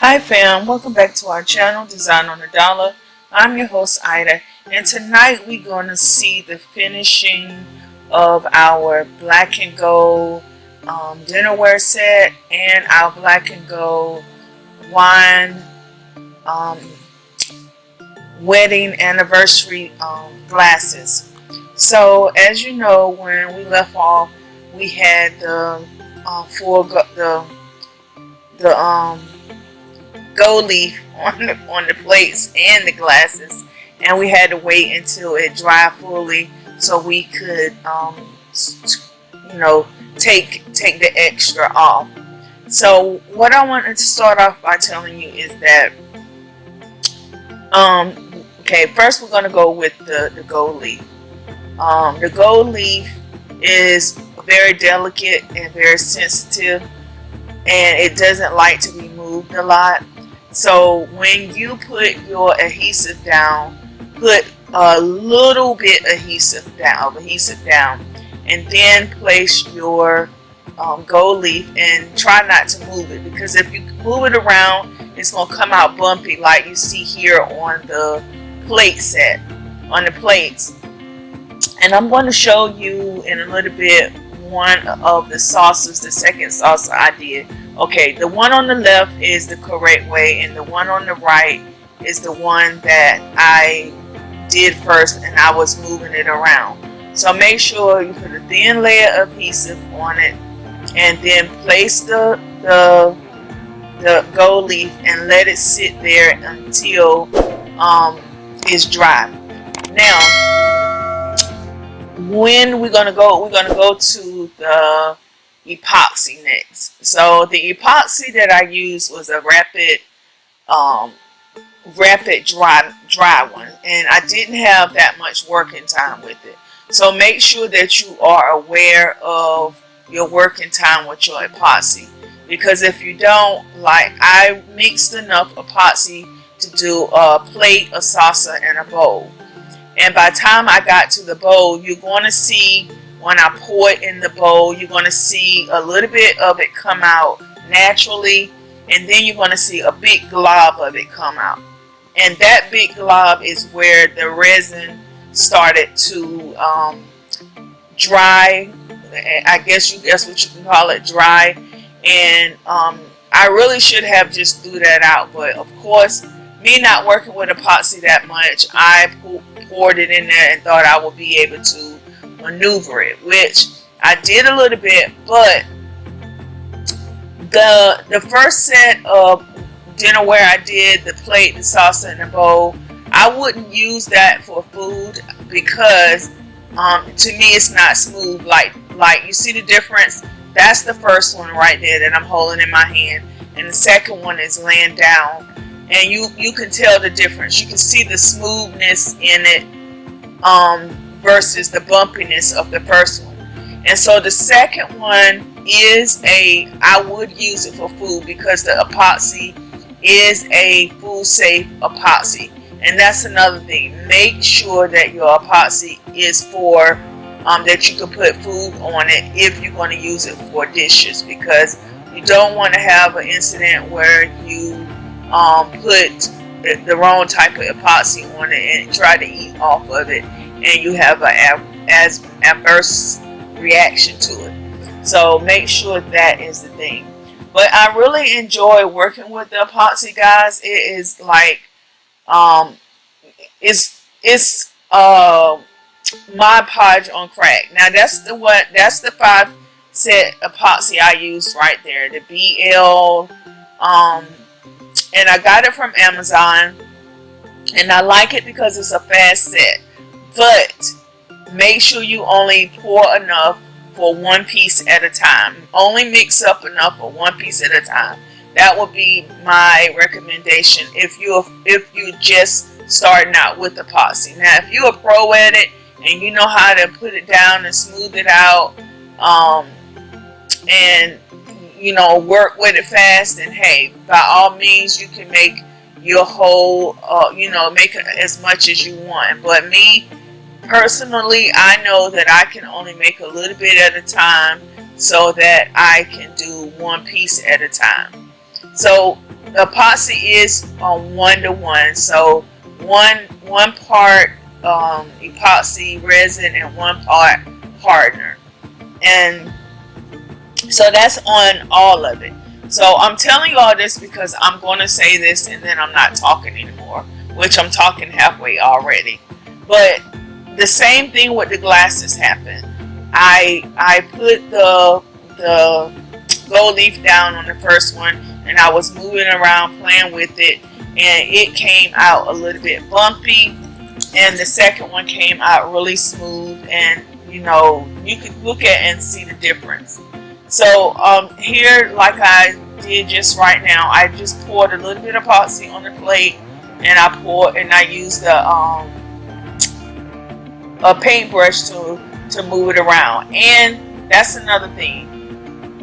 Hi fam, welcome back to our channel, Design on the Dollar. I'm your host Ida, and tonight we're going to see the finishing of our black and gold dinnerware set and our black and gold wine um, wedding anniversary glasses. So as you know, when we left off, we had the the gold leaf on the plates and the glasses, and we had to wait until it dried fully so we could take the extra off. So what I wanted to start off by telling you is that okay, first we're going to go with the gold leaf. The gold leaf is very delicate and very sensitive, and it doesn't like to be moved a lot. So when you put your adhesive down, put a little bit adhesive down, and then place your gold leaf and try not to move it, because if you move it around, it's going to come out bumpy like you see here on the plate set, on the plates. And I'm going to show you in a little bit one of the saucers, the second saucer I did. Okay, the one on the left is the correct way, and the one on the right is the one that I did first, and I was moving it around. So make sure you put a thin layer of adhesive on it, and then place the gold leaf and let it sit there until it's dry. Now, when we're gonna go to the epoxy next. So the epoxy that I used was a rapid dry one, and I didn't have that much working time with it. So make sure that you are aware of your working time with your epoxy, because if you don't, like I mixed enough epoxy to do a plate, a saucer, and a bowl. And by the time I got to the bowl, you're going to see when I pour it in the bowl, you're going to see a little bit of it come out naturally, and then you're going to see a big glob of it come out. And that big glob is where the resin started to dry. I guess that's what you can call it, dry. And I really should have just threw that out, but of course, me not working with epoxy that much, I poured it in there and thought I would be able to maneuver it, which I did a little bit. But the first set of dinnerware I did, the plate, the saucer, and the bowl, I wouldn't use that for food, because to me it's not smooth. Like you see the difference. That's the first one right there that I'm holding in my hand, and the second one is laying down, and you can tell the difference. You can see the smoothness in it versus the bumpiness of the first one. And so the second one is I would use it for food, because the epoxy is a food safe epoxy. And that's another thing. Make sure that your epoxy is for that you can put food on it if you're going to use it for dishes, because you don't want to have an incident where you put the wrong type of epoxy on it and try to eat off of it, and you have an adverse reaction to it. So make sure that is the thing. But I really enjoy working with the epoxy, guys. It is like it's my podge on crack. Now that's the 5 set epoxy I used right there, the BL, and I got it from Amazon, and I like it because it's a fast set. But make sure you only pour enough for one piece at a time. Only mix up enough for one piece at a time. That would be my recommendation if you're just starting out with epoxy. Now, if you're a pro at it and you know how to put it down and smooth it out, and work with it fast, and hey, by all means, you can make your whole make it as much as you want. But me personally, I know that I can only make a little bit at a time, so that I can do one piece at a time. So epoxy is 1-to-1. So one part epoxy resin and one part hardener, and so that's on all of it. So I'm telling you all this because I'm going to say this and then I'm not talking anymore, which I'm talking halfway already. But the same thing with the glasses happened. I put the gold leaf down on the first one, and I was moving around playing with it, and it came out a little bit bumpy, and the second one came out really smooth, and you know, you could look at and see the difference. So here, like I did just right now, I just poured a little bit of epoxy on the plate, and I used a paintbrush to move it around. And that's another thing.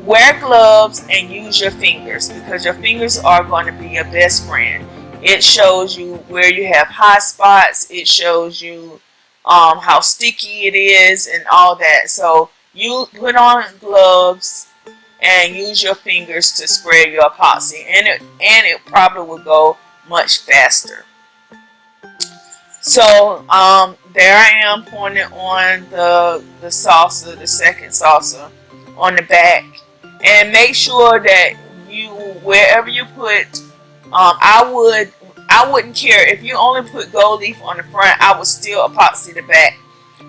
Wear gloves and use your fingers, because your fingers are going to be your best friend. It shows you where you have hot spots. It shows you how sticky it is and all that. So you put on gloves and use your fingers to spread your epoxy, and it probably will go much faster. So there I am pouring it on the salsa, the second salsa, on the back, and make sure that you, wherever you put, I wouldn't care if you only put gold leaf on the front. I would still epoxy the back,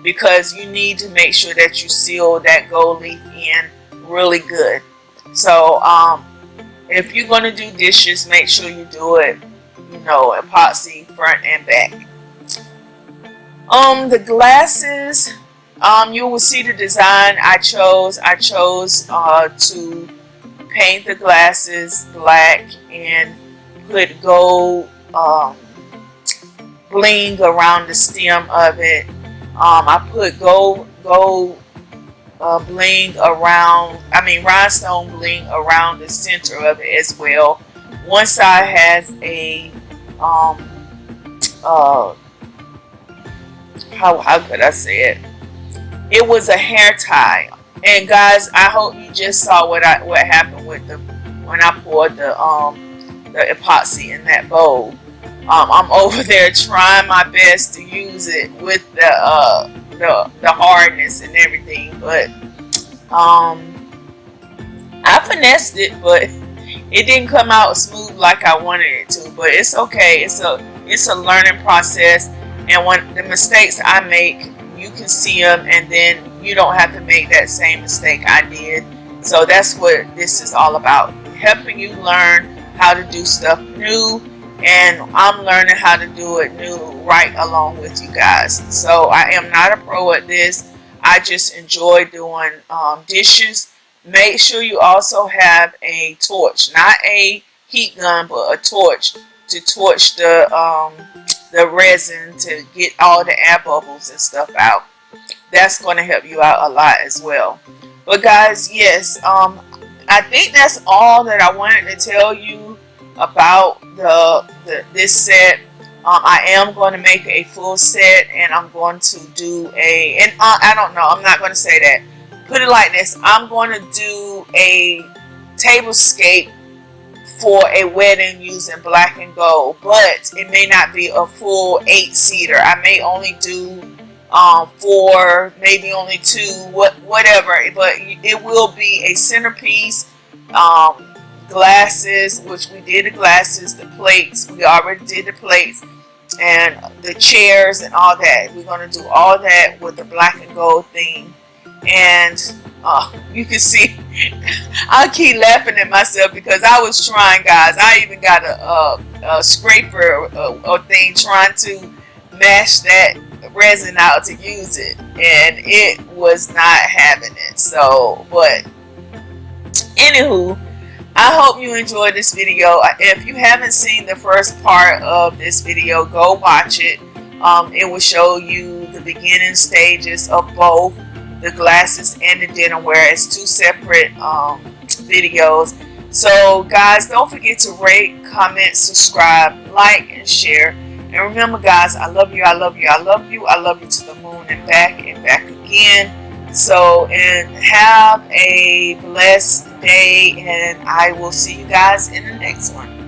because you need to make sure that you seal that gold leaf in really good. So if you're going to do dishes, make sure you do it, you know, epoxy front and back. The glasses, you will see the design I chose. I chose to paint the glasses black and put gold bling around the stem of it. I put gold bling around, rhinestone bling around the center of it as well. One side has a how could I say it? It was a hair tie. And guys, I hope you just saw what happened with when I poured the epoxy in that bowl. I'm over there trying my best to use it with the hardness and everything, but I finessed it, but it didn't come out smooth like I wanted it to. But it's okay. It's a learning process, and when the mistakes I make, you can see them, and then you don't have to make that same mistake I did. So that's what this is all about, helping you learn how to do stuff new, and I'm learning how to do it new right along with you guys. So I am not a pro at this. I just enjoy doing dishes. Make sure you also have a torch, not a heat gun, but a torch to torch the resin to get all the air bubbles and stuff out. That's going to help you out a lot as well. But guys, yes, I think that's all that I wanted to tell you about this set. I am going to make a full set, and I'm going to do I don't know, I'm not going to say that. Put it like this, I'm going to do a tablescape for a wedding using black and gold, but it may not be a full 8-seater. I may only do 4, maybe only 2, whatever, but it will be a centerpiece. Glasses, which we did the glasses, the plates, we already did the plates, and the chairs and all that. We're going to do all that with the black and gold theme. And you can see I keep laughing at myself because I was trying, guys. I even got a scraper thing trying to mash that resin out to use it, and it was not having it. So, but anywho, I hope you enjoyed this video. If you haven't seen the first part of this video, go watch it. It will show you the beginning stages of both the glasses and the dinnerware. It's 2 separate videos. So guys, don't forget to rate, comment, subscribe, like, and share. And remember guys, I love you, I love you, I love you, I love you to the moon and back again. So, and have a blessed day, and I will see you guys in the next one.